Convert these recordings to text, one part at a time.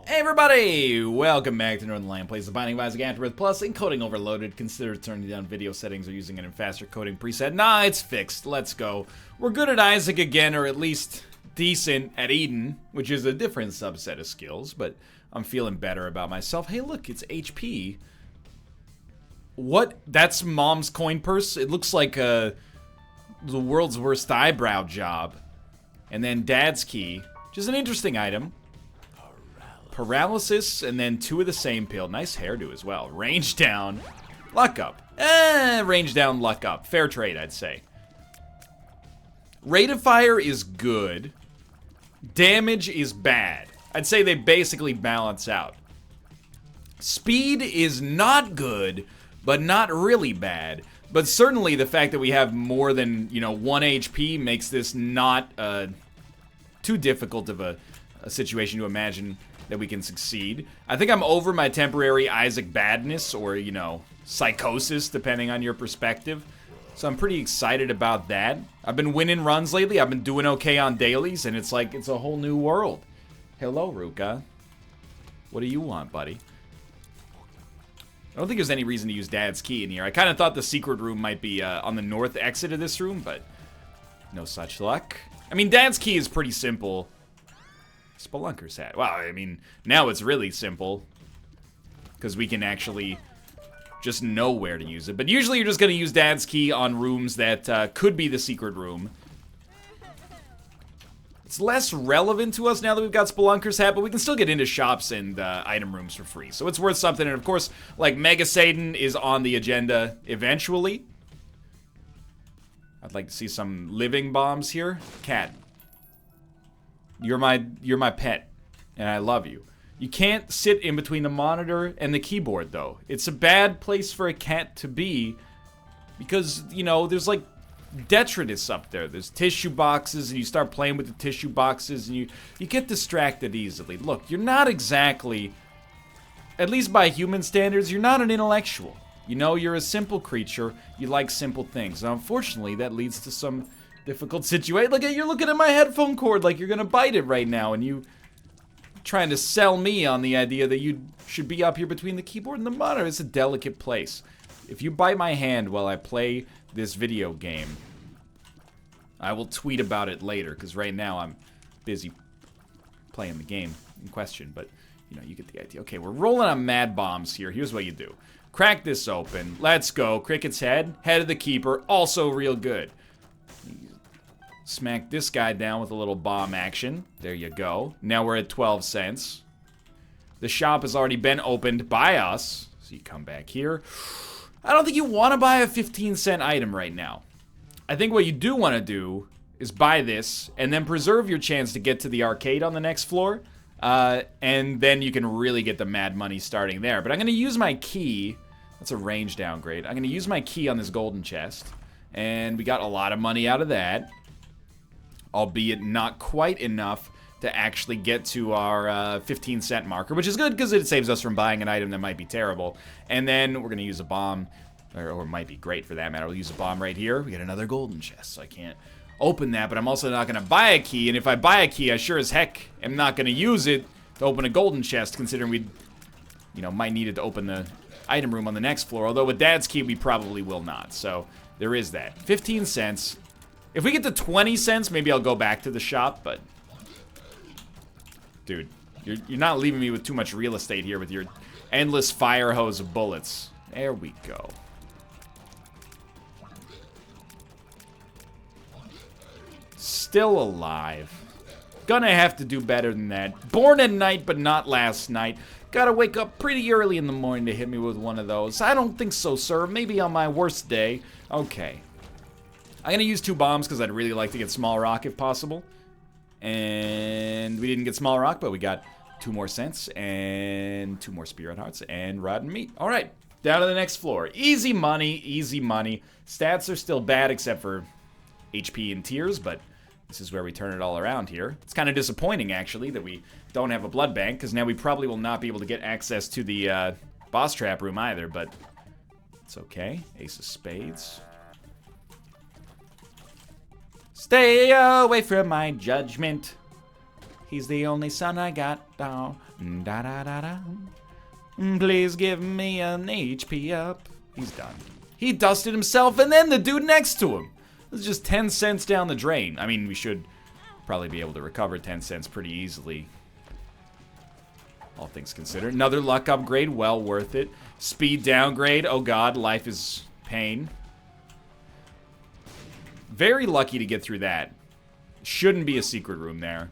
Hey everybody! Welcome back to Northernlion Plays the Binding of Isaac Afterbirth Plus. Encoding overloaded. Consider turning down video settings or using it in faster coding preset. Nah, it's fixed. Let's go. We're good at Isaac again, or at least decent at Eden, which is a different subset of skills, but I'm feeling better about myself. Hey look, it's HP. What? That's Mom's coin purse? It looks like the world's worst eyebrow job. And then Dad's key, which is an interesting item. Paralysis, and then 2 of the same pill. Nice hairdo as well. Range down, luck up. Range down, luck up. Fair trade, I'd say. Rate of fire is good. Damage is bad. I'd say they basically balance out. Speed is not good, but not really bad. But certainly the fact that we have more than, 1 HP makes this not too difficult of a situation to imagine that we can succeed. I think I'm over my temporary Isaac badness, or, psychosis, depending on your perspective. So I'm pretty excited about that. I've been winning runs lately. I've been doing okay on dailies, and it's like, it's a whole new world. Hello, Ruka. What do you want, buddy? I don't think there's any reason to use Dad's key in here. I kind of thought the secret room might be on the north exit of this room, but no such luck. I mean, Dad's key is pretty simple. Spelunker's hat. Wow, I mean, now it's really simple, because we can actually just know where to use it. But usually you're just going to use Dad's key on rooms that could be the secret room. It's less relevant to us now that we've got Spelunker's hat, but we can still get into shops and item rooms for free. So it's worth something. And of course, like, Mega Satan is on the agenda eventually. I'd like to see some living bombs here. Cat. You're my pet, and I love you. You can't sit in between the monitor and the keyboard, though. It's a bad place for a cat to be, because, there's, like, detritus up there. There's tissue boxes, and you start playing with the tissue boxes, and you get distracted easily. Look, you're not exactly, at least by human standards, you're not an intellectual. You're a simple creature. You like simple things. Now, unfortunately, that leads to some difficult situation. Look, you're looking at my headphone cord like you're gonna bite it right now, and you trying to sell me on the idea that you should be up here between the keyboard and the monitor. It's a delicate place. If you bite my hand while I play this video game, I will tweet about it later, because right now I'm busy playing the game in question, but you get the idea. Okay, we're rolling on mad bombs here. Here's what you do. Crack this open. Let's go. Cricket's head of the keeper, also real good. Smack this guy down with a little bomb action. There you go. Now we're at 12 cents. The shop has already been opened by us. So you come back here. I don't think you want to buy a 15-cent item right now. I think what you do want to do is buy this and then preserve your chance to get to the arcade on the next floor. And then you can really get the mad money starting there. But I'm going to use my key. That's a range downgrade. I'm going to use my key on this golden chest. And we got a lot of money out of that. Albeit not quite enough to actually get to our 15-cent marker, which is good because it saves us from buying an item that might be terrible. And then we're going to use a bomb, or might be great for that matter. We'll use a bomb right here. We get another golden chest, so I can't open that, but I'm also not going to buy a key. And if I buy a key, I sure as heck am not going to use it to open a golden chest, considering we, might need it to open the item room on the next floor. Although with Dad's key, we probably will not. So there is that. 15 cents. If we get to 20 cents, maybe I'll go back to the shop, but dude, you're not leaving me with too much real estate here with your endless fire hose of bullets. There we go. Still alive. Gonna have to do better than that. Born at night, but not last night. Gotta wake up pretty early in the morning to hit me with one of those. I don't think so, sir. Maybe on my worst day. Okay. I'm going to use 2 bombs because I'd really like to get small rock if possible. And we didn't get small rock, but we got 2 more cents and 2 more spirit hearts and rotten meat. All right, down to the next floor. Easy money, easy money. Stats are still bad except for HP and tears, but this is where we turn it all around here. It's kind of disappointing, actually, that we don't have a blood bank, because now we probably will not be able to get access to the boss trap room either, but it's okay. Ace of spades. Stay away from my judgment. He's the only son I got. Da da da da. Please give me an HP up. He's done. He dusted himself and then the dude next to him. This is just 10 cents down the drain. I mean, we should probably be able to recover 10 cents pretty easily. All things considered. Another luck upgrade, well worth it. Speed downgrade, oh god, life is pain. Very lucky to get through that. Shouldn't be a secret room there.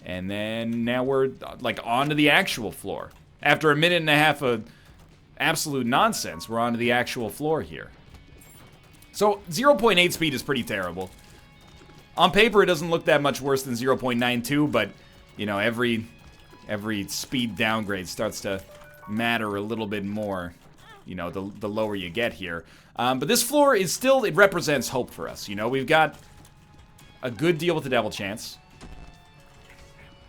And then now we're like on to the actual floor. After a minute and a half of absolute nonsense, we're on to the actual floor here. So 0.8 speed is pretty terrible. On paper, it doesn't look that much worse than 0.92, but you know, every speed downgrade starts to matter a little bit more, you know, the lower you get here. But this floor is still, it represents hope for us. You know, we've got a good deal with the Devil Chance.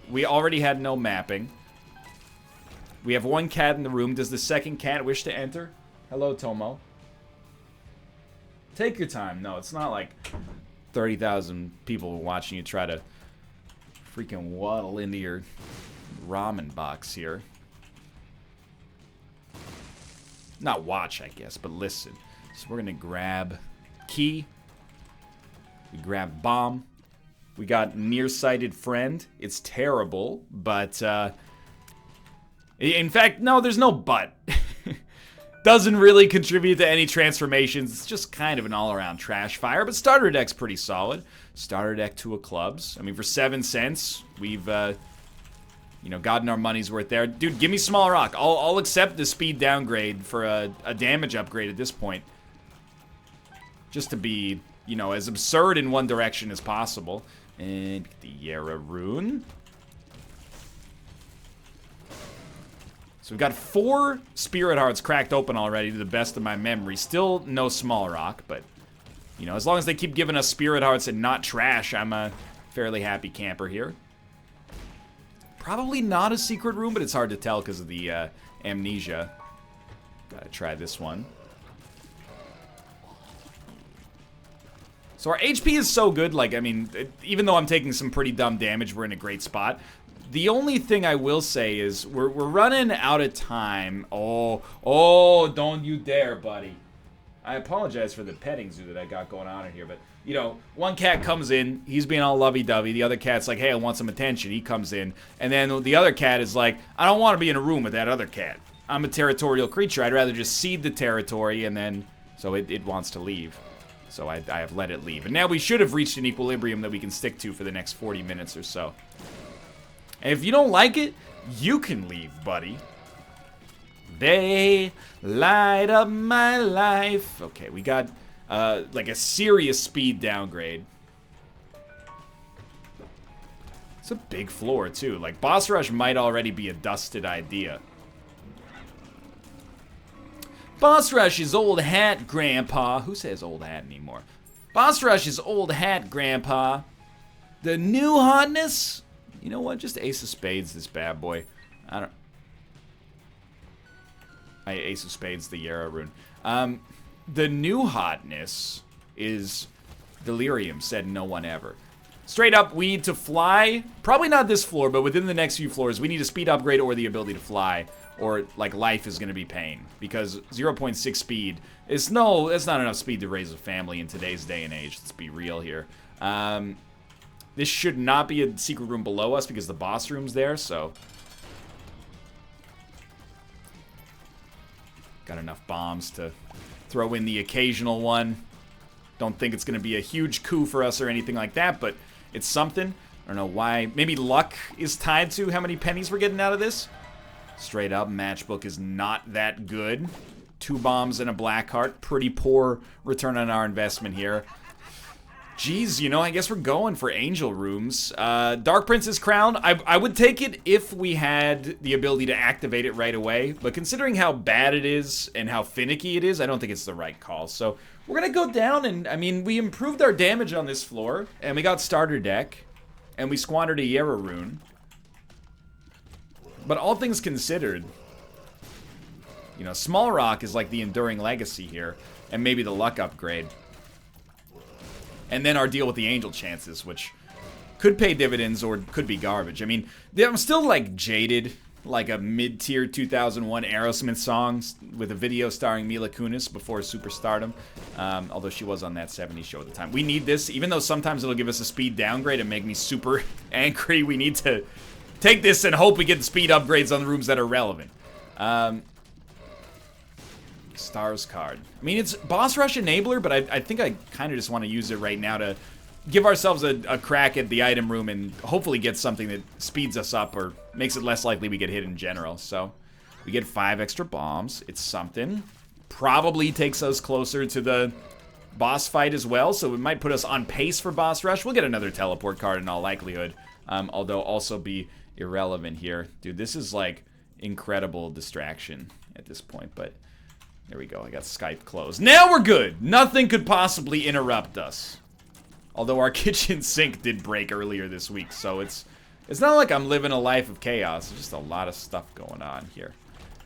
We already had no mapping. We have one cat in the room. Does the second cat wish to enter? Hello, Tomo. Take your time. No, it's not like 30,000 people watching you try to freaking waddle into your ramen box here. Not watch, I guess, but listen. So we're gonna grab key. We grab bomb. We got nearsighted friend. It's terrible, but in fact, no, there's no but. Doesn't really contribute to any transformations. It's just kind of an all-around trash fire, but starter deck's pretty solid. Starter deck 2 of clubs. I mean, for 7 cents, we've you know, gotten our money's worth there. Dude, give me small rock. I'll accept the speed downgrade for a damage upgrade at this point. Just to be, you know, as absurd in one direction as possible. And the Yara rune. So we've got 4 Spirit Hearts cracked open already to the best of my memory. Still no small rock, but, you know, as long as they keep giving us Spirit Hearts and not trash, I'm a fairly happy camper here. Probably not a secret room, but it's hard to tell because of the amnesia. Gotta try this one. So our HP is so good, like, I mean, even though I'm taking some pretty dumb damage, we're in a great spot. The only thing I will say is we're running out of time. Oh, don't you dare, buddy. I apologize for the petting zoo that I got going on in here, but, you know, one cat comes in, he's being all lovey-dovey. The other cat's like, hey, I want some attention. He comes in, and then the other cat is like, I don't want to be in a room with that other cat. I'm a territorial creature. I'd rather just cede the territory, and then, so it wants to leave. So I have let it leave. And now we should have reached an equilibrium that we can stick to for the next 40 minutes or so. And if you don't like it, you can leave, buddy. They light up my life. Okay, we got like a serious speed downgrade. It's a big floor, too. Like, Boss Rush might already be a dusted idea. Boss Rush is old hat, Grandpa. Who says old hat anymore? Boss Rush is old hat, Grandpa. The new hotness? You know what? Just Ace of Spades, this bad boy. Ace of Spades, the Yara rune. The new hotness is Delirium, said no one ever. Straight up, we need to fly. Probably not this floor, but within the next few floors, we need a speed upgrade or the ability to fly. Or, like, life is going to be pain. Because 0.6 speed is that's not enough speed to raise a family in today's day and age. Let's be real here. This should not be a secret room below us because the boss room's there, so. Got enough bombs to throw in the occasional one. Don't think it's going to be a huge coup for us or anything like that, but it's something. I don't know why. Maybe luck is tied to how many pennies we're getting out of this. Straight up, matchbook is not that good. 2 bombs and a black heart. Pretty poor return on our investment here. Geez, you know, I guess we're going for angel rooms. Dark Princess Crown, I would take it if we had the ability to activate it right away. But considering how bad it is and how finicky it is, I don't think it's the right call. So we're going to go down and, I mean, we improved our damage on this floor. And we got starter deck. And we squandered a Yara rune. But all things considered, you know, Small Rock is like the enduring legacy here. And maybe the luck upgrade. And then our deal with the angel chances, which could pay dividends or could be garbage. I mean, I'm still like jaded, like a mid-tier 2001 Aerosmith song with a video starring Mila Kunis before superstardom. Although she was on that 70s show at the time. We need this, even though sometimes it'll give us a speed downgrade and make me super angry. We need to take this and hope we get the speed upgrades on the rooms that are relevant. Stars card. I mean, it's Boss Rush Enabler, but I think I kind of just want to use it right now to give ourselves a crack at the item room and hopefully get something that speeds us up or makes it less likely we get hit in general. So we get 5 extra bombs. It's something. Probably takes us closer to the boss fight as well, so it might put us on pace for Boss Rush. We'll get another teleport card in all likelihood, although also be irrelevant here. Dude, this is like incredible distraction at this point, but there we go. I got Skype closed. Now we're good. Nothing could possibly interrupt us. Although our kitchen sink did break earlier this week, so it's not like I'm living a life of chaos. There's just a lot of stuff going on here.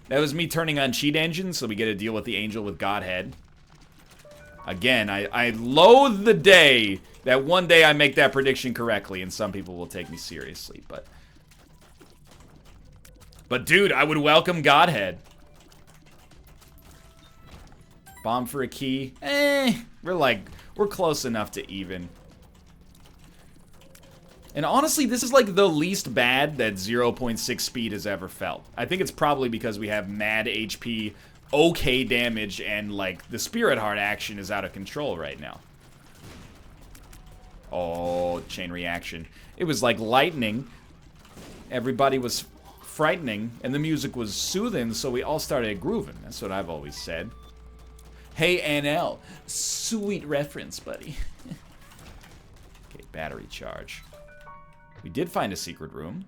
That was me turning on cheat engine, so we get to deal with the angel with Godhead. Again, I loathe the day that one day I make that prediction correctly, and some people will take me seriously, but dude, I would welcome Godhead. Bomb for a key. We're close enough to even. And honestly, this is like the least bad that 0.6 speed has ever felt. I think it's probably because we have mad HP, okay damage, and like the Spirit Heart action is out of control right now. Oh, chain reaction. It was like lightning. Everybody was frightening, and the music was soothing, so we all started grooving. That's what I've always said. Hey, NL. Sweet reference, buddy. Okay, battery charge. We did find a secret room.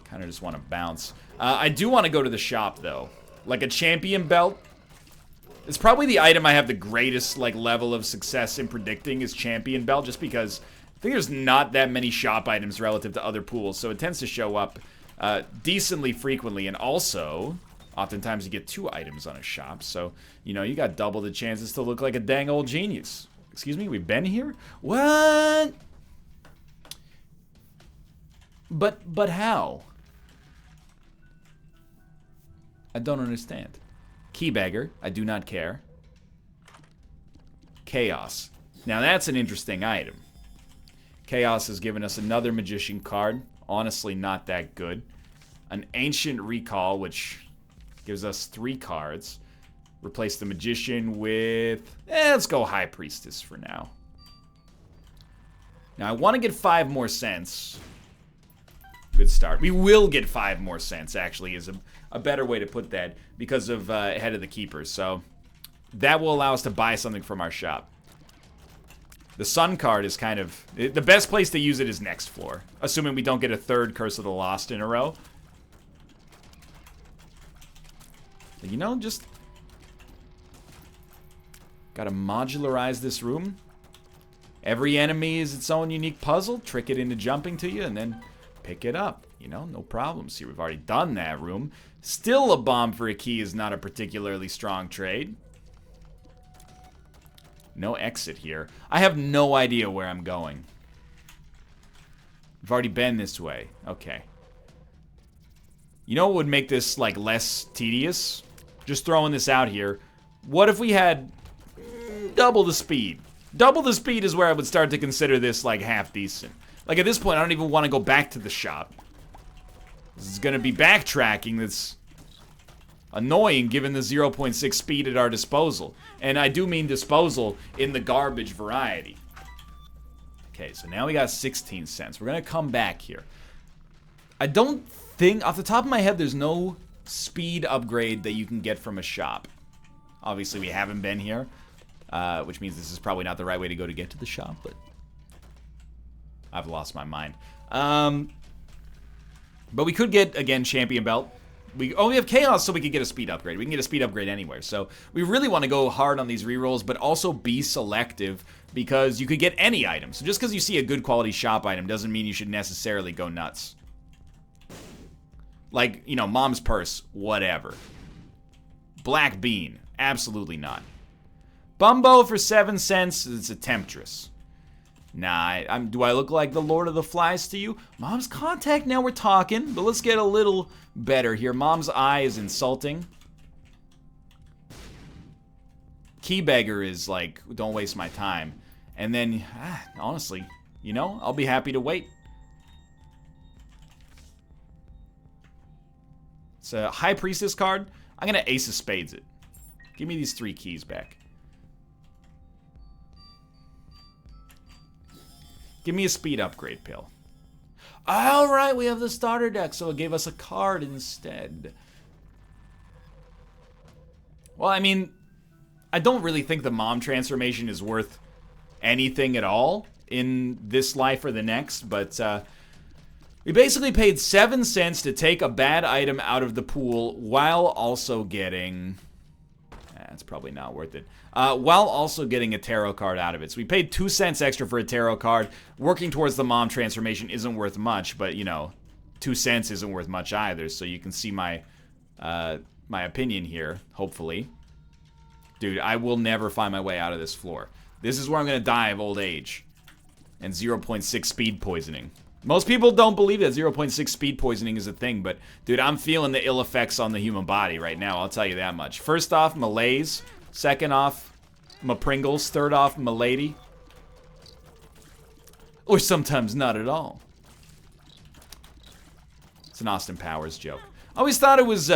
Kind of just want to bounce. I do want to go to the shop, though. Like a champion belt. It's probably the item I have the greatest like level of success in predicting is champion belt, just because I think there's not that many shop items relative to other pools, so it tends to show up decently frequently, and also oftentimes you get 2 items on a shop, so you know you got double the chances to look like a dang old genius. Excuse me, we've been here? What? But how? I don't understand. Keybagger, I do not care. Chaos. Now that's an interesting item. Chaos has given us another magician card. Honestly, not that good. An ancient recall, which gives us 3 cards. Replace the magician with... let's go high priestess for now. Now I want to get 5 more cents. Good start. We will get 5 more cents, actually, is a better way to put that, because of Head of the Keepers. So that will allow us to buy something from our shop. The Sun card is kind of... the best place to use it is next floor, assuming we don't get a 3rd Curse of the Lost in a row. You know, just... gotta modularize this room. Every enemy is its own unique puzzle. Trick it into jumping to you and then pick it up. You know, no problems here. We've already done that room. Still a bomb for a key is not a particularly strong trade. No exit here. I have no idea where I'm going. I've already been this way. Okay. You know what would make this, like, less tedious? Just throwing this out here. What if we had double the speed? Double the speed is where I would start to consider this, like, half decent. Like, at this point, I don't even want to go back to the shop. This is going to be backtracking that's annoying given the 0.6 speed at our disposal. And I do mean disposal in the garbage variety. Okay, so now we got 16 cents. We're going to come back here. I don't think, off the top of my head, there's no speed upgrade that you can get from a shop. Obviously, we haven't been here, which means this is probably not the right way to go to get to the shop, but I've lost my mind. But we could get, again, champion belt. We only have chaos, so we could get a speed upgrade. We can get a speed upgrade anywhere. So we really want to go hard on these rerolls, but also be selective, because you could get any item. So just because you see a good quality shop item doesn't mean you should necessarily go nuts. Like, you know, mom's purse, whatever. Black bean, absolutely not. Bumbo for 7 cents. It's a temptress. Nah, do I look like the Lord of the Flies to you? Mom's contact, now we're talking. But let's get a little better here. Mom's eye is insulting. Key beggar is like, don't waste my time. And then, honestly, you know, I'll be happy to wait. It's a High Priestess card. I'm gonna Ace of Spades it. Give me these 3 keys back. Give me a speed upgrade pill. Alright, we have the starter deck, so it gave us a card instead. Well, I mean, I don't really think the mom transformation is worth anything at all in this life or the next, but we basically paid 7 cents to take a bad item out of the pool while also getting... That's probably not worth it. While also getting a tarot card out of it. So we paid 2 cents extra for a tarot card. Working towards the mom transformation isn't worth much, but, you know, 2 cents isn't worth much either. So you can see my my opinion here, hopefully. Dude, I will never find my way out of this floor. This is where I'm going to die of old age. And 0.6 speed poisoning. Most people don't believe that 0.6 speed poisoning is a thing, but, dude, I'm feeling the ill effects on the human body right now, I'll tell you that much. First off, malaise. Second off, my Pringles. Third off, my lady. Or sometimes not at all. It's an Austin Powers joke. I always thought it was,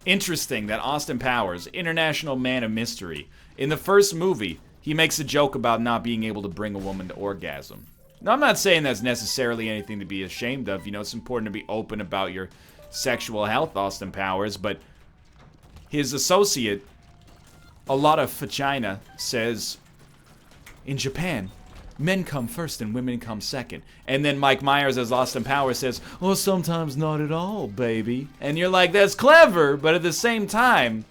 interesting that Austin Powers, international man of mystery, in the first movie, he makes a joke about not being able to bring a woman to orgasm. Now, I'm not saying that's necessarily anything to be ashamed of. You know, it's important to be open about your sexual health, Austin Powers, but his associate, a lot of vagina, says, in Japan, men come first and women come second. And then Mike Myers as Austin Powers says, well, sometimes not at all, baby. And you're like, that's clever, but at the same time,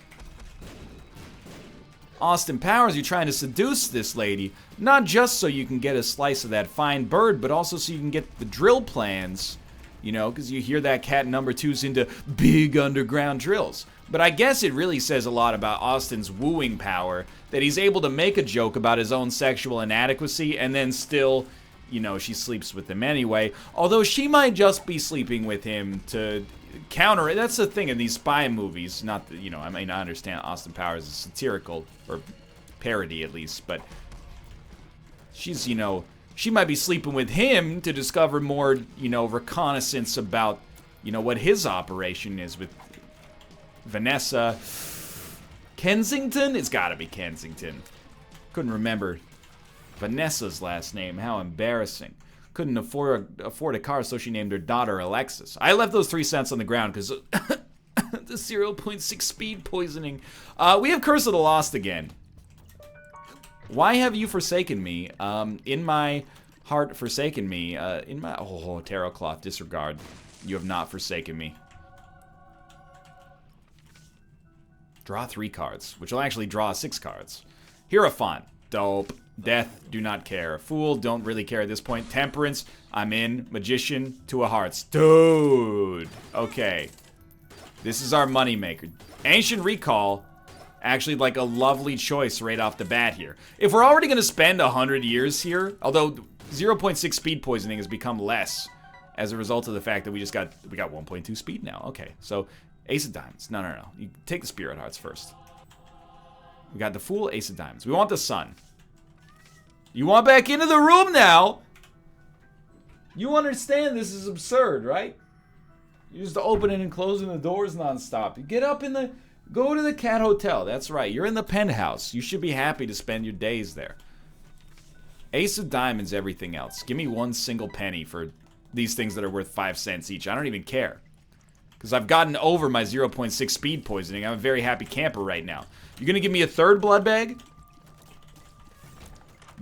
Austin Powers, you're trying to seduce this lady, not just so you can get a slice of that fine bird, but also so you can get the drill plans, you know, because you hear that cat number 2's into big underground drills. But I guess it really says a lot about Austin's wooing power that he's able to make a joke about his own sexual inadequacy and then still, you know, she sleeps with him anyway. Although she might just be sleeping with him to counter it. That's the thing in these spy movies. Not that, you know, I mean, I understand Austin Powers is satirical, or parody at least, but she's, you know, she might be sleeping with him to discover more, you know, reconnaissance about, you know, what his operation is with Vanessa Kensington? It's gotta be Kensington. Couldn't remember Vanessa's last name. How embarrassing. Couldn't afford a car, so she named her daughter Alexis. I left those 3 cents on the ground because the 0.6 speed poisoning. We have Curse of the Lost again. Why have you forsaken me? In my heart, forsaken me. In my... Oh, tarot cloth, disregard. You have not forsaken me. Draw 3 cards, which will actually draw 6 cards. Hierophant, dope. Death, do not care. Fool, don't really care at this point. Temperance, I'm in. Magician, 2 of hearts. Dude. Okay. This is our moneymaker. Ancient Recall, actually like a lovely choice right off the bat here. If we're already going to spend 100 years here, although 0.6 speed poisoning has become less as a result of the fact that we got 1.2 speed now. Okay, so Ace of Diamonds. No. You take the Spirit Hearts first. We got the Fool, Ace of Diamonds. We want the Sun. You want back into the room now? You understand this is absurd, right? You're just opening and closing the doors nonstop. You get up in the... Go to the Cat Hotel. That's right. You're in the penthouse. You should be happy to spend your days there. Ace of Diamonds, everything else. Give me 1 single penny for these things that are worth 5 cents each. I don't even care. Because I've gotten over my 0.6 speed poisoning. I'm a very happy camper right now. You're going to give me a 3rd blood bag?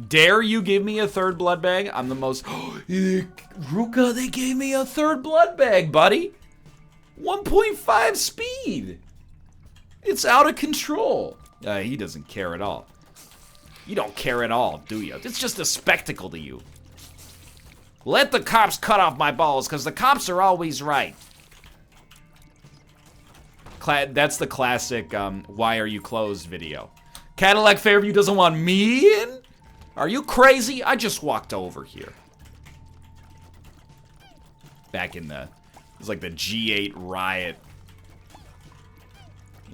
Dare you give me a 3rd blood bag? I'm the most... Ruka, they gave me a 3rd blood bag, buddy. 1.5 speed. It's out of control. He doesn't care at all. You don't care at all, do you? It's just a spectacle to you. Let the cops cut off my balls, because the cops are always right. That's the classic, why are you closed video. Cadillac Fairview doesn't want me in? Are you crazy? I just walked over here. Back in the... It was like the G8 riot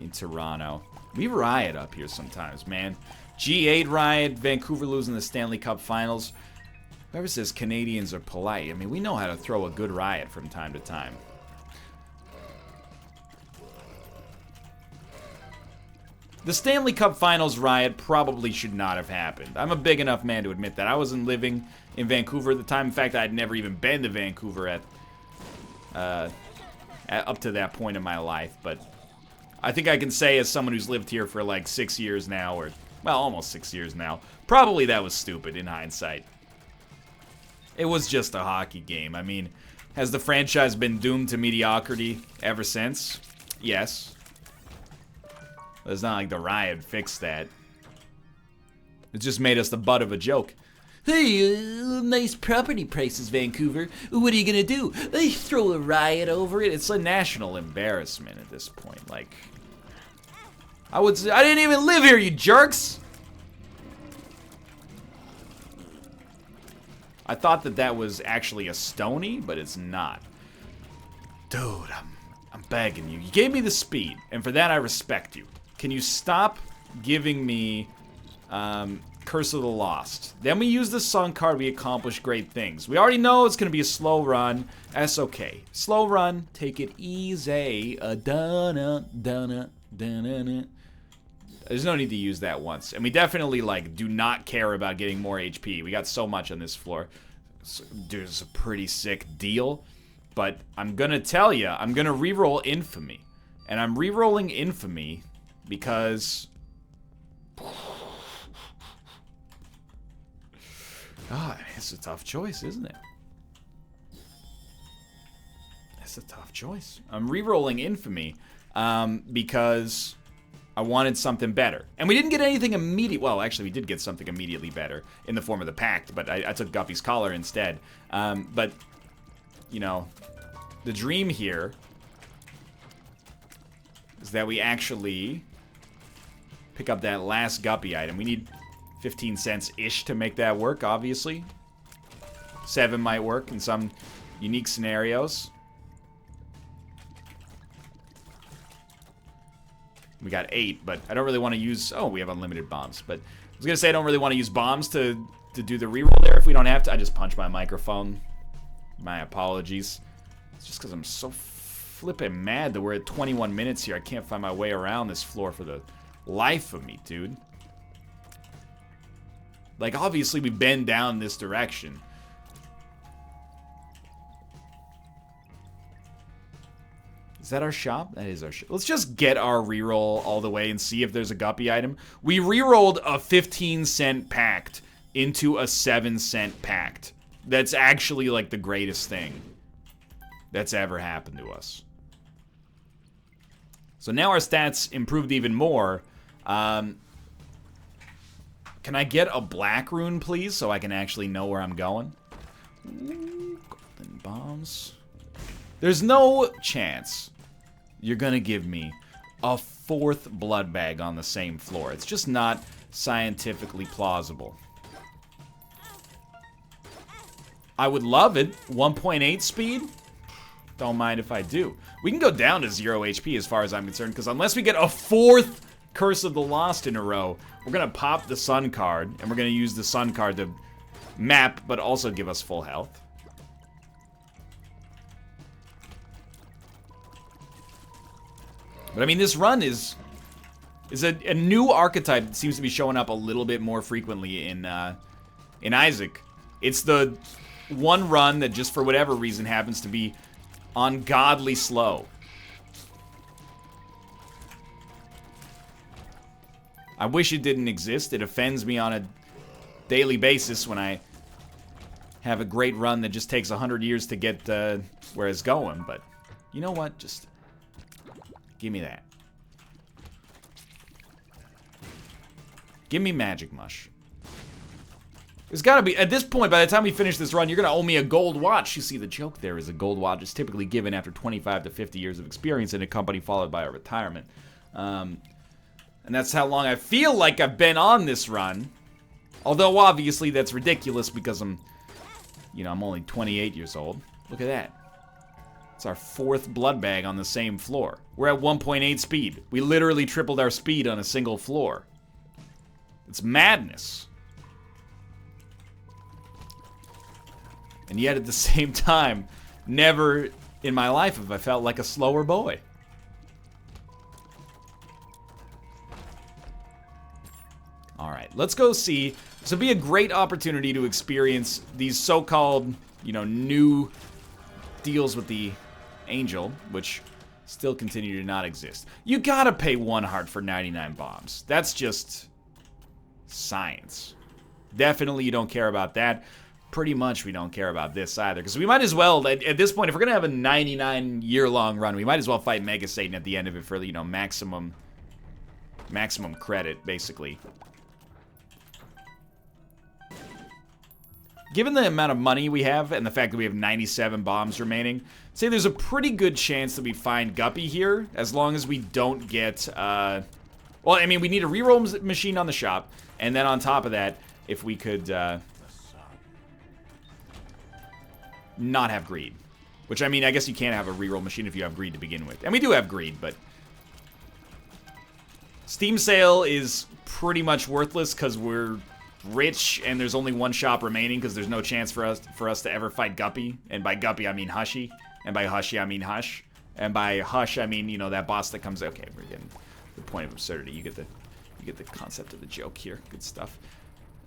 in Toronto. We riot up here sometimes, man. G8 riot, Vancouver losing the Stanley Cup Finals. Whoever says Canadians are polite, I mean, we know how to throw a good riot from time to time. The Stanley Cup Finals riot probably should not have happened. I'm a big enough man to admit that. I wasn't living in Vancouver at the time. In fact, I'd never even been to Vancouver up to that point in my life. But I think I can say, as someone who's lived here for like 6 years now, or, well, almost 6 years now, probably that was stupid in hindsight. It was just a hockey game. I mean, has the franchise been doomed to mediocrity ever since? Yes. But it's not like the riot fixed that. It just made us the butt of a joke. Hey, nice property prices, Vancouver. What are you gonna do? They throw a riot over it. It's a national embarrassment at this point. Like, I would say, I didn't even live here, you jerks! I thought that that was actually a Stony, but it's not. Dude, I'm begging you. You gave me the speed, and for that I respect you. Can you stop giving me Curse of the Lost? Then we use the Sun card, we accomplish great things. We already know it's going to be a slow run. That's okay. Slow run, take it easy. There's no need to use that once. And we definitely, like, do not care about getting more HP. We got so much on this floor. So, dude, it's a pretty sick deal. But I'm going to tell you, I'm going to reroll Infamy. And I'm rerolling Infamy because... God, it's a tough choice, isn't it? It's a tough choice. I'm rerolling Infamy because... I wanted something better. And we didn't get anything immediate. Well, actually, we did get something immediately better in the form of the Pact, but I took Guppy's Collar instead. But, you know, the dream here is that we actually pick up that last Guppy item. We need 15 cents-ish to make that work, obviously. 7 might work in some unique scenarios. We got 8, but I don't really want to use... Oh, we have unlimited bombs. But I was going to say I don't really want to use bombs to do the reroll there if we don't have to. I just punched my microphone. My apologies. It's just because I'm so flippin' mad that we're at 21 minutes here. I can't find my way around this floor for the life of me, dude. Like, obviously we bend down this direction. Is that our shop? That is our shop. Let's just get our reroll all the way and see if there's a Guppy item. We rerolled a 15-cent Pact into a 7-cent Pact. That's actually, like, the greatest thing that's ever happened to us. So now our stats improved even more. Can I get a black rune, please, so I can actually know where I'm going? Ooh, golden bombs. There's no chance you're gonna give me a 4th blood bag on the same floor. It's just not scientifically plausible. I would love it. 1.8 speed? Don't mind if I do. We can go down to 0 HP as far as I'm concerned, because unless we get a 4th Curse of the Lost in a row, we're gonna pop the Sun card, and we're gonna use the Sun card to map, but also give us full health. But I mean, this run is a new archetype that seems to be showing up a little bit more frequently in Isaac. It's the one run that just for whatever reason happens to be ungodly slow. I wish it didn't exist. It offends me on a daily basis when I have a great run that just takes 100 years to get where it's going. But you know what? Just give me that. Give me Magic Mush. There's gotta be, at this point, by the time we finish this run, you're gonna owe me a gold watch. You see, the joke there is a gold watch is typically given after 25 to 50 years of experience in a company, followed by a retirement. And that's how long I feel like I've been on this run. Although, obviously, that's ridiculous because I'm only 28 years old. Look at that. It's our 4th blood bag on the same floor. We're at 1.8 speed. We literally tripled our speed on a single floor. It's madness. And yet, at the same time, never in my life have I felt like a slower boy. Alright, let's go see. This would be a great opportunity to experience these so-called, new deals with the Angel, which still continue to not exist. You gotta pay 1 heart for 99 bombs. That's just science. Definitely you don't care about that. Pretty much we don't care about this either. Because we might as well, at this point, if we're gonna have a 99-year-long run, we might as well fight Mega Satan at the end of it for, maximum credit, basically. Given the amount of money we have and the fact that we have 97 bombs remaining, say there's a pretty good chance that we find Guppy here, as long as we don't get, well, I mean, we need a reroll machine on the shop, and then on top of that, if we could, not have greed. Which, I mean, I guess you can't have a reroll machine if you have greed to begin with. And we do have greed, but Steam Sale is pretty much worthless because we're rich and there's only 1 shop remaining because there's no chance for us to ever fight Guppy. And by Guppy I mean Hushy, and by Hushy I mean Hush, and by Hush I mean that boss that comes. Okay, we're getting the point of absurdity. You get the concept of the joke here. Good stuff.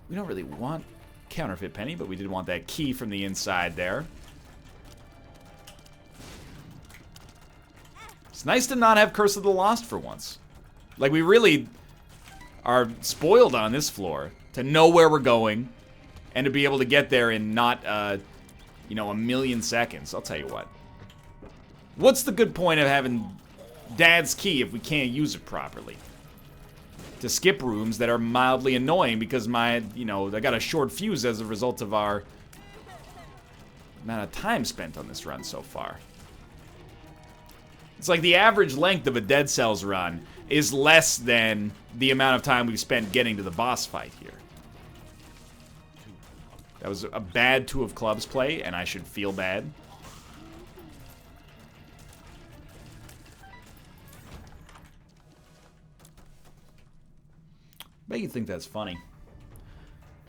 We don't really want counterfeit penny, but we did want that key from the inside there. It's nice to not have Curse of the Lost for once. Like, we really are spoiled on this floor to know where we're going and to be able to get there in not, a million seconds. I'll tell you what. What's the good point of having Dad's key if we can't use it properly? To skip rooms that are mildly annoying because I got a short fuse as a result of our amount of time spent on this run so far. It's like the average length of a Dead Cells run is less than the amount of time we've spent getting to the boss fight here. That was a bad 2 of clubs play, and I should feel bad. Bet you think that's funny.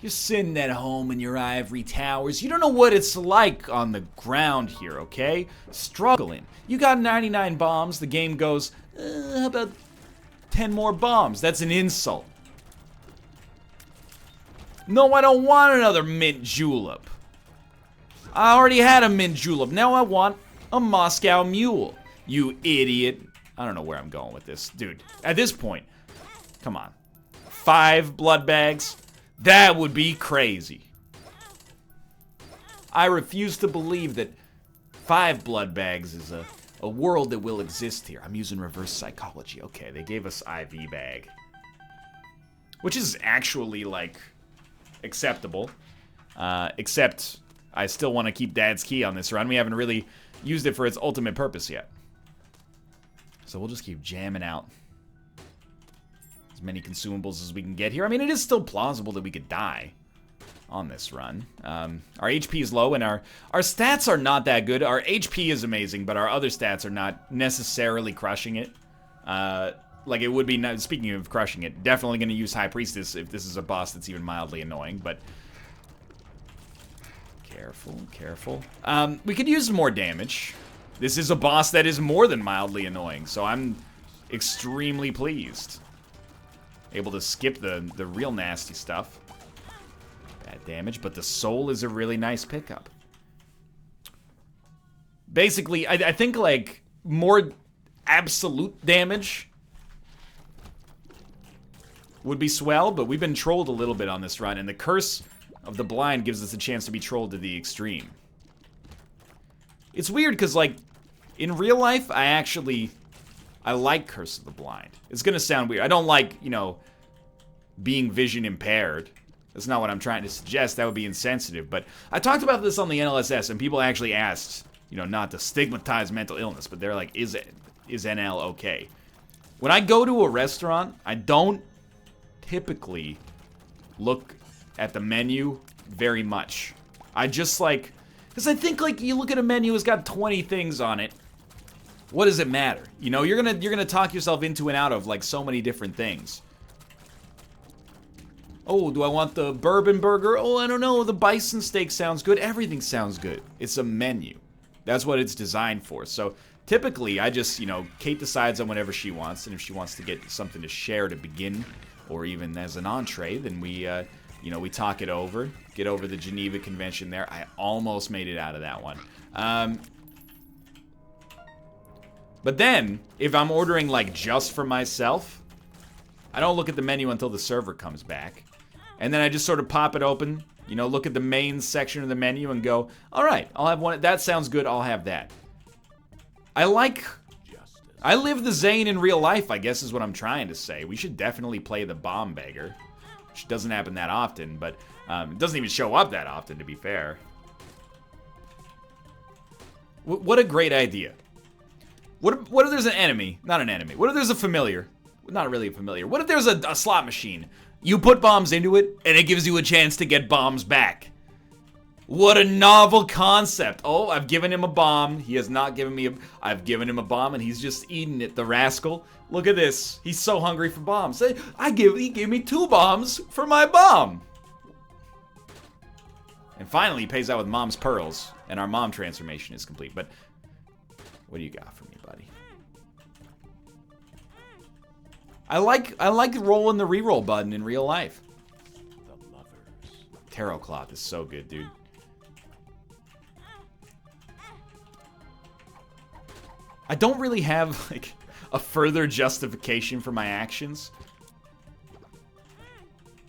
You're sitting at home in your ivory towers. You don't know what it's like on the ground here, okay? Struggling. You got 99 bombs. The game goes, how about 10 more bombs? That's an insult. No, I don't want another mint julep. I already had a mint julep. Now I want a Moscow mule. You idiot. I don't know where I'm going with this. Dude, at this point, come on. 5 blood bags? That would be crazy. I refuse to believe that 5 blood bags is a world that will exist here. I'm using reverse psychology. Okay, they gave us IV bag. Which is actually, like, acceptable. Except I still want to keep Dad's key on this run. We haven't really used it for its ultimate purpose yet. So we'll just keep jamming out as many consumables as we can get here. I mean, it is still plausible that we could die on this run. Our HP is low, and our stats are not that good. Our HP is amazing, but our other stats are not necessarily crushing it. Like, it would be, speaking of crushing it, definitely going to use High Priestess if this is a boss that's even mildly annoying, but careful, careful. We could use more damage. This is a boss that is more than mildly annoying, so I'm extremely pleased. Able to skip the real nasty stuff. Bad damage, but the soul is a really nice pickup. Basically, I think, like, more absolute damage would be swell, but we've been trolled a little bit on this run, and the Curse of the Blind gives us a chance to be trolled to the extreme. It's weird, because, like, in real life, I like Curse of the Blind. It's gonna sound weird. I don't like, being vision impaired. That's not what I'm trying to suggest. That would be insensitive. But I talked about this on the NLSS, and people actually asked, not to stigmatize mental illness, but they're like, is NL okay? When I go to a restaurant, I don't typically look at the menu very much. I just like, because I think like you look at a menu, it's got 20 things on it. What does it matter? You know, you're gonna talk yourself into and out of like so many different things. Oh, do I want the bourbon burger? Oh, I don't know. The bison steak sounds good. Everything sounds good. It's a menu. That's what it's designed for. So typically, I just, you know, Kate decides on whatever she wants, and if she wants to get something to share to begin, or even as an entree, then we, you know, we talk it over, get over the Geneva Convention there. I almost made it out of that one. But then, if I'm ordering like just for myself, I don't look at the menu until the server comes back. And then I just sort of pop it open, you know, look at the main section of the menu and go, all right, I'll have one. That sounds good. I'll have that. I live the Zane in real life, I guess is what I'm trying to say. We should definitely play the bomb beggar, which doesn't happen that often, but it doesn't even show up that often, to be fair. What a great idea. What if there's an enemy? Not an enemy. What if there's a familiar? Not really a familiar. What if there's a slot machine? You put bombs into it, and it gives you a chance to get bombs back. What a novel concept. Oh, I've given him a bomb. He has not given me a... I've given him a bomb, and he's just eating it, the rascal. Look at this. He's so hungry for bombs. He gave me 2 bombs for my bomb. And finally, he pays out with mom's pearls, and our mom transformation is complete. But what do you got for me, buddy? I like rolling the reroll button in real life. The lovers. Tarot cloth is so good, dude. I don't really have like a further justification for my actions.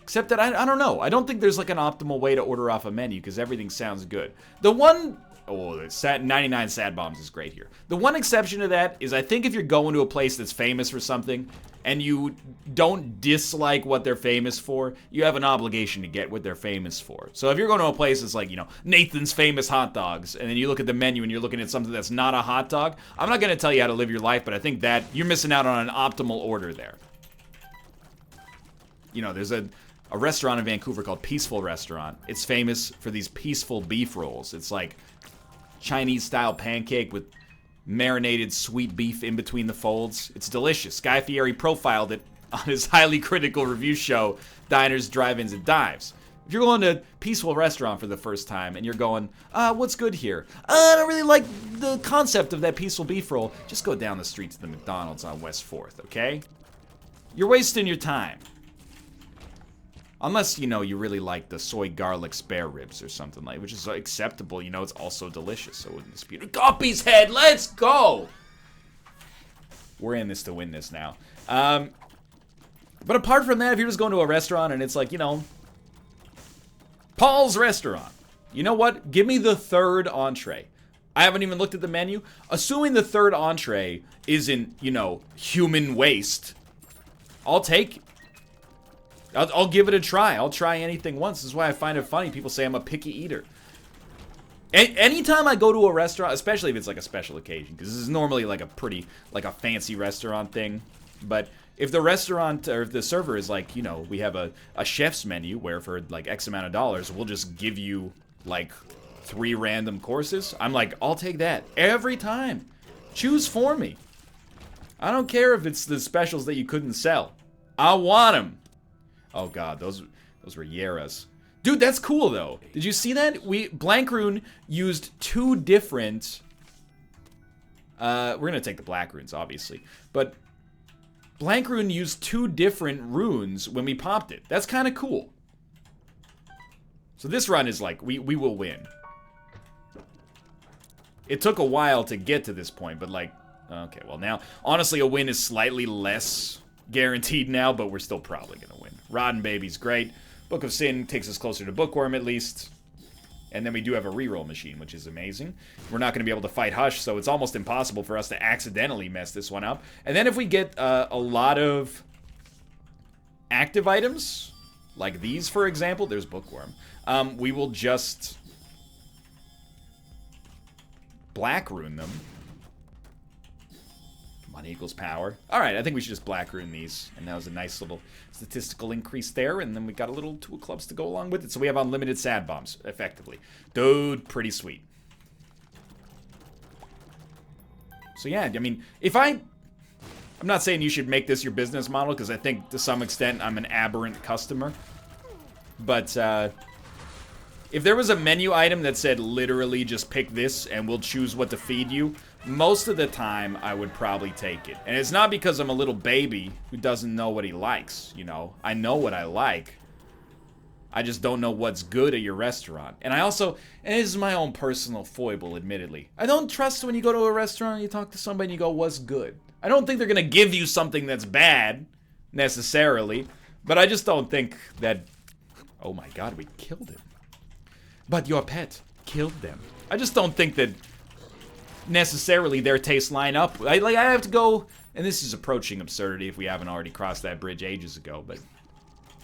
Except that I don't know. I don't think there's like an optimal way to order off a menu because everything sounds good. The one... Oh, the 99 sad bombs is great here. The one exception to that is I think if you're going to a place that's famous for something and you don't dislike what they're famous for, you have an obligation to get what they're famous for. So if you're going to a place that's like, you know, Nathan's famous hot dogs, and then you look at the menu and you're looking at something that's not a hot dog, I'm not going to tell you how to live your life, but I think that you're missing out on an optimal order there. You know, there's a restaurant in Vancouver called Peaceful Restaurant. It's famous for these peaceful beef rolls. It's like Chinese-style pancake with marinated sweet beef in between the folds. It's delicious. Guy Fieri profiled it on his highly critical review show, Diners, Drive-Ins, and Dives. If you're going to Peaceful Restaurant for the first time and you're going, what's good here? I don't really like the concept of that peaceful beef roll. Just go down the street to the McDonald's on West 4th, okay? You're wasting your time. Unless, you know, you really like the soy garlic spare ribs or something like, which is acceptable. You know, it's also delicious, so I wouldn't dispute it. Guppy's head, let's go! We're in this to win this now. But apart from that, if you're just going to a restaurant and it's like, you know, Paul's Restaurant. You know what? Give me the 3rd entree. I haven't even looked at the menu. Assuming the 3rd entree isn't, you know, human waste, I'll take it. I'll give it a try. I'll try anything once. This is why I find it funny. People say I'm a picky eater. Anytime I go to a restaurant, especially if it's like a special occasion, because this is normally like a fancy restaurant thing. But if the restaurant or if the server is like, you know, we have a chef's menu where for like X amount of dollars, we'll just give you like 3 random courses. I'm like, I'll take that every time. Choose for me. I don't care if it's the specials that you couldn't sell. I want them. Oh god, those were Yeras. Dude, that's cool though. Did you see that? Blank Rune used 2 different... we're gonna take the Black Runes, obviously. But Blank Rune used 2 different runes when we popped it. That's kind of cool. So this run is like, we will win. It took a while to get to this point, but like... Okay, well now, honestly, a win is slightly less guaranteed now, but we're still probably gonna win. Rotten Baby's great. Book of Sin takes us closer to Bookworm, at least. And then we do have a reroll machine, which is amazing. We're not going to be able to fight Hush, so it's almost impossible for us to accidentally mess this one up. And then if we get a lot of active items, like these, for example, there's Bookworm, we will just Black Rune them. Come Money equals power. All right, I think we should just black rune these. And that was a nice little statistical increase there. And then we got a little 2 of clubs to go along with it. So we have unlimited sad bombs, effectively. Dude, pretty sweet. So yeah, I mean, I'm not saying you should make this your business model, because I think to some extent I'm an aberrant customer. But if there was a menu item that said literally just pick this and we'll choose what to feed you, most of the time I would probably take it. And it's not because I'm a little baby who doesn't know what he likes, you know. I know what I like. I just don't know what's good at your restaurant. And I also, and this is my own personal foible, admittedly, I don't trust when you go to a restaurant and you talk to somebody and you go, what's good? I don't think they're gonna give you something that's bad, necessarily. But I just don't think that, oh my god, we killed him. But your pet killed them. I just don't think that necessarily their tastes line up. I have to go, and this is approaching absurdity if we haven't already crossed that bridge ages ago, but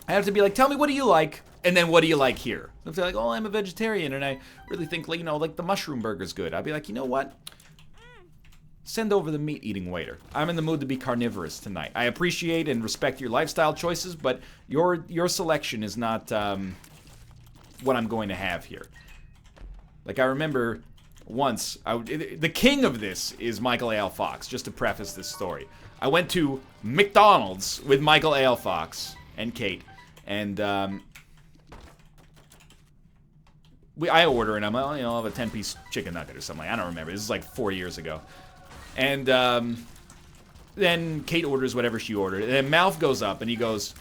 I have to be like, tell me what do you like, and then what do you like here? If they're like, oh, I'm a vegetarian, and I really think, you know, like the mushroom burger's good. I'd be like, you know what? Send over the meat-eating waiter. I'm in the mood to be carnivorous tonight. I appreciate and respect your lifestyle choices, but your selection is not what I'm going to have here. Like, I remember once, the king of this is Michael A.L. Fox, just to preface this story. I went to McDonald's with Michael A.L. Fox and Kate, and I order, and I'm like, you know, I'll have a 10-piece chicken nugget or something. I don't remember. This is like 4 years ago. And then Kate orders whatever she ordered, and then Mouth goes up, and he goes,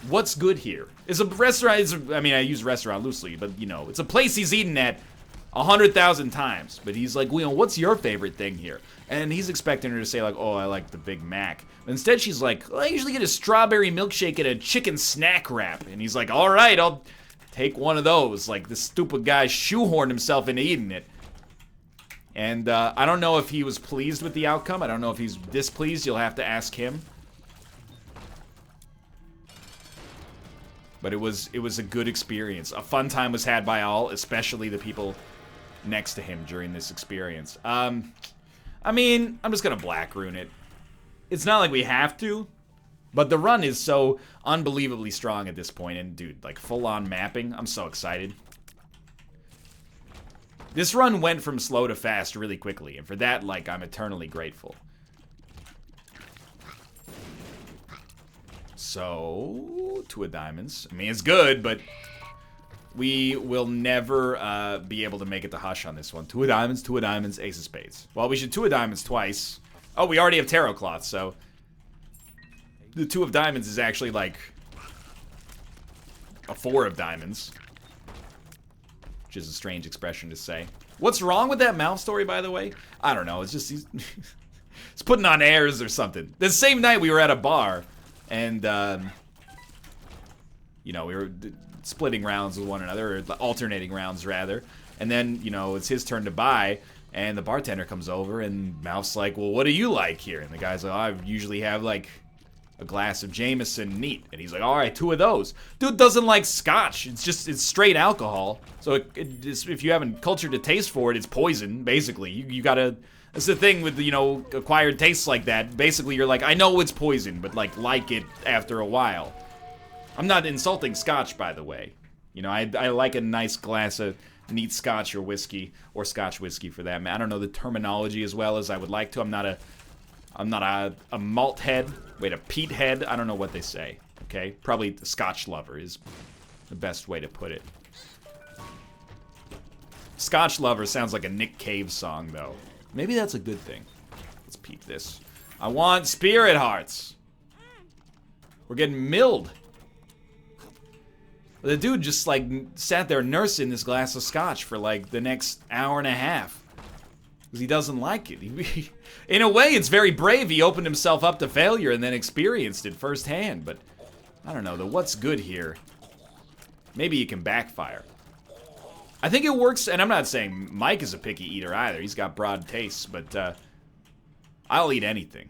what's good here? It's a restaurant, I mean, I use restaurant loosely, but, you know, it's a place he's eaten at 100,000 times. But he's like, well, what's your favorite thing here? And he's expecting her to say, like, oh, I like the Big Mac. But instead, she's like, well, I usually get a strawberry milkshake and a chicken snack wrap. And he's like, all right, I'll take one of those. Like, this stupid guy shoehorned himself into eating it. And I don't know if he was pleased with the outcome. I don't know if he's displeased. You'll have to ask him. But it was a good experience. A fun time was had by all, especially the people next to him during this experience. I mean, I'm just gonna black rune it. It's not like we have to, but the run is so unbelievably strong at this point. And dude, like full-on mapping, I'm so excited. This run went from slow to fast really quickly, and for that, like, I'm eternally grateful. So, 2 of diamonds. I mean, it's good, but we will never be able to make it to Hush on this one. 2 of diamonds, ace of spades. Well, we should 2 of diamonds twice. Oh, we already have tarot cloth, so the 2 of diamonds is actually like a 4 of diamonds. Which is a strange expression to say. What's wrong with that Mouth story, by the way? I don't know. It's just he's putting on airs or something. The same night we were at a bar, and you know, we were splitting rounds with one another, or alternating rounds rather. And then, you know, it's his turn to buy, and the bartender comes over, and Mouth's like, "Well, what do you like here?" And the guy's like, "Oh, I usually have like a glass of Jameson neat." And he's like, all right, 2 of those. Dude doesn't like scotch. It's straight alcohol. So if you haven't cultured a taste for it, it's poison, basically. You gotta, that's the thing with, you know, acquired tastes like that. Basically, you're like, I know it's poison, but like it after a while. I'm not insulting scotch, by the way. You know, I like a nice glass of neat scotch or whiskey, or scotch whiskey for that. I don't know the terminology as well as I would like to. I'm not a malt head. Wait, a peat head? I don't know what they say, okay? Probably the Scotch lover is the best way to put it. Scotch lover sounds like a Nick Cave song, though. Maybe that's a good thing. Let's peep this. I want spirit hearts. We're getting milled. The dude just, like, sat there nursing this glass of scotch for, like, the next hour and a half. Because he doesn't like it. In a way, it's very brave. He opened himself up to failure and then experienced it firsthand. But, I don't know, the what's good here. Maybe it can backfire. I think it works, and I'm not saying Mike is a picky eater either. He's got broad tastes, but I'll eat anything.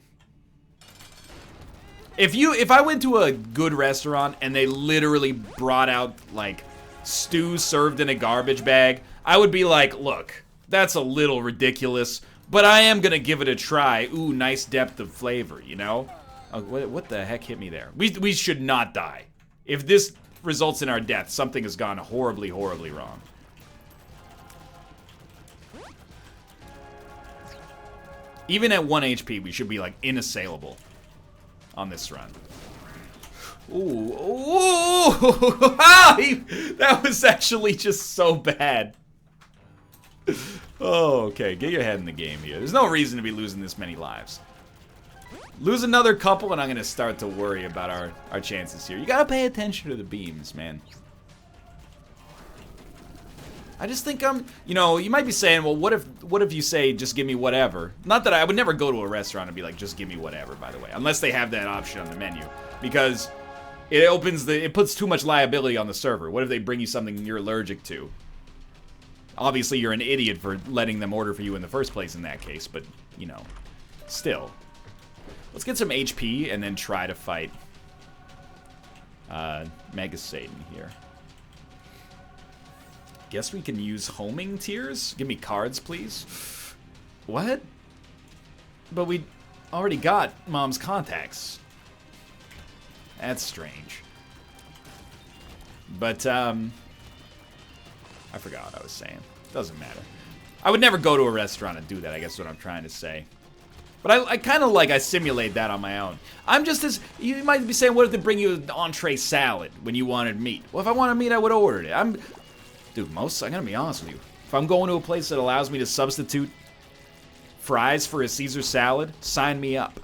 If I went to a good restaurant and they literally brought out, like, stew served in a garbage bag, I would be like, look, that's a little ridiculous. But I am gonna give it a try. Ooh, nice depth of flavor, you know? Oh, what the heck hit me there? We should not die. If this results in our death, something has gone horribly, horribly wrong. Even at 1 HP, we should be, like, inassailable on this run. Ooh, ooh! That was actually just so bad. Oh, okay, get your head in the game here. There's no reason to be losing this many lives. Lose another couple and I'm gonna start to worry about our chances here. You gotta pay attention to the beams, man. I just think you know, you might be saying, well, what if you say, just give me whatever? Not that I would never go to a restaurant and be like, just give me whatever, by the way. Unless they have that option on the menu. Because it puts too much liability on the server. What if they bring you something you're allergic to? Obviously, you're an idiot for letting them order for you in the first place in that case, but, you know, still. Let's get some HP and then try to fight Mega Satan here. Guess we can use homing tiers? Give me cards, please. What? But we already got Mom's contacts. That's strange. But, I forgot what I was saying. Doesn't matter. I would never go to a restaurant and do that, I guess is what I'm trying to say. But I kind of like, I simulate that on my own. I'm just as, you might be saying, what if they bring you an entree salad when you wanted meat? Well, if I wanted meat, I would have ordered it. Dude, I'm gonna be honest with you. If I'm going to a place that allows me to substitute fries for a Caesar salad, sign me up.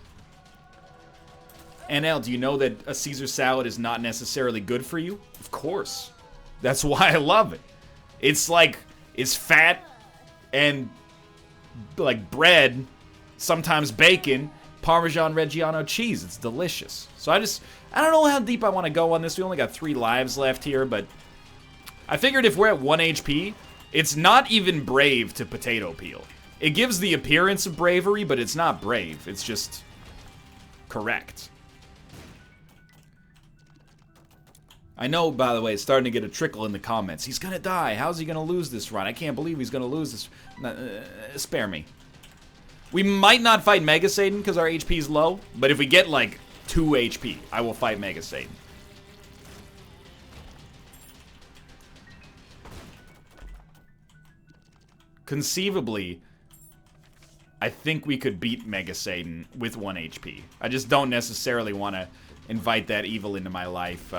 NL, do you know that a Caesar salad is not necessarily good for you? Of course. That's why I love it. It's like, it's fat and like bread, sometimes bacon, Parmesan Reggiano cheese. It's delicious. So I don't know how deep I want to go on this. We only got 3 lives left here, but I figured if we're at 1 HP, it's not even brave to potato peel. It gives the appearance of bravery, but it's not brave. It's just correct. I know, by the way, it's starting to get a trickle in the comments. He's gonna die. How's he gonna lose this run? I can't believe he's gonna lose this. Spare me. We might not fight Mega Satan because our HP is low, but if we get like 2 HP, I will fight Mega Satan. Conceivably, I think we could beat Mega Satan with 1 HP. I just don't necessarily want to invite that evil into my life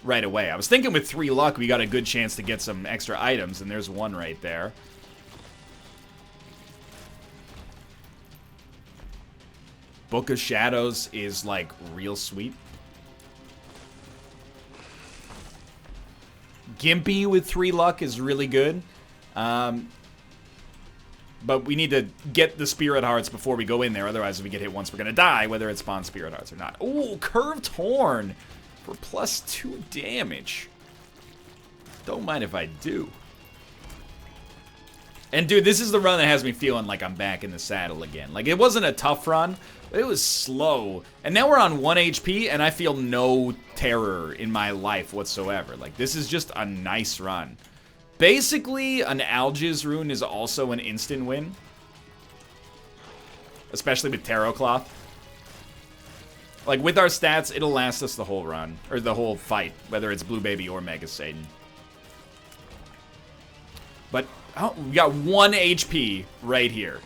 right away. I was thinking with 3 luck, we got a good chance to get some extra items, and there's one right there. Book of Shadows is, like, real sweet. Gimpy with 3 luck is really good. But we need to get the Spirit Hearts before we go in there. Otherwise, if we get hit once, we're going to die, whether it spawns Spirit Hearts or not. Ooh, Curved Horn for +2 damage. Don't mind if I do. And, dude, this is the run that has me feeling like I'm back in the saddle again. Like, it wasn't a tough run, but it was slow. And now we're on 1 HP, and I feel no terror in my life whatsoever. Like, this is just a nice run. Basically, an Algiz rune is also an instant win. Especially with Tarot Cloth. Like, with our stats, it'll last us the whole run. Or the whole fight, whether it's Blue Baby or Mega Satan. But, oh, we got 1 HP right here.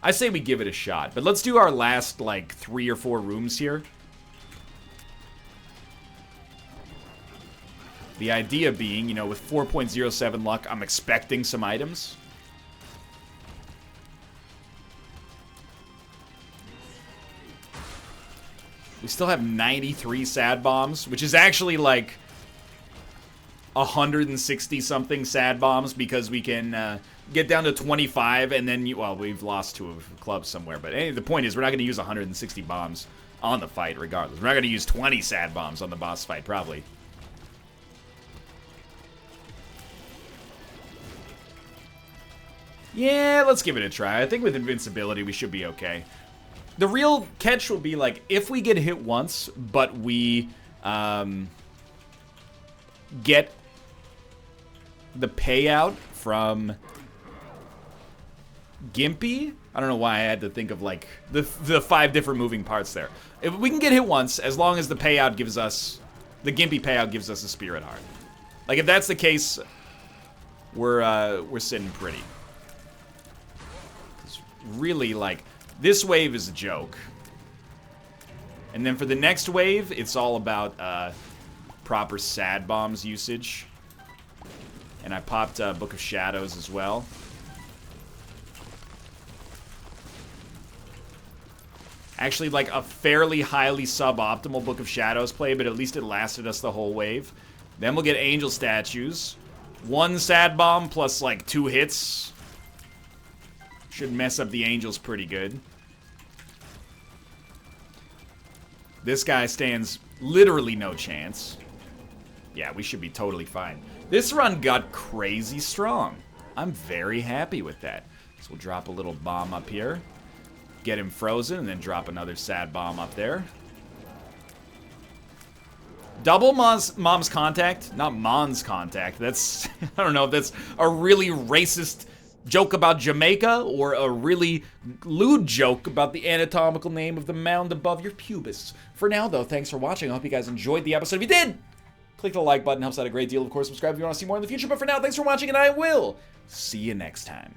I say we give it a shot. But let's do our last, like, 3 or 4 rooms here. The idea being, you know, with 4.07 luck, I'm expecting some items. We still have 93 sad bombs, which is actually like 160-something sad bombs because we can get down to 25 and then, well, we've lost to a club somewhere. But anyway, the point is we're not going to use 160 bombs on the fight regardless. We're not going to use 20 sad bombs on the boss fight, probably. Yeah, let's give it a try. I think with invincibility, we should be okay. The real catch will be, like, if we get hit once, but we get the payout from Gimpy. I don't know why I had to think of, like, the 5 different moving parts there. If we can get hit once, as long as the payout gives us... The Gimpy payout gives us a Spirit Heart. Like, if that's the case, we're sitting pretty. It's really, like, this wave is a joke. And then for the next wave, it's all about proper sad bombs usage. And I popped Book of Shadows as well. Actually, like, a fairly highly suboptimal Book of Shadows play, but at least it lasted us the whole wave. Then we'll get Angel Statues. 1 sad bomb plus, like, 2 hits. Should mess up the Angels pretty good. This guy stands literally no chance. Yeah, we should be totally fine. This run got crazy strong. I'm very happy with that. So we'll drop a little bomb up here. Get him frozen, and then drop another sad bomb up there. Double Mom's Contact? Not Mon's Contact. That's, I don't know if that's a really racist joke about Jamaica or a really lewd joke about the anatomical name of the mound above your pubis. For now, though, thanks for watching. I hope you guys enjoyed the episode. If you did, click the like button. Helps out a great deal. Of course, subscribe if you want to see more in the future. But for now, thanks for watching, and I will see you next time.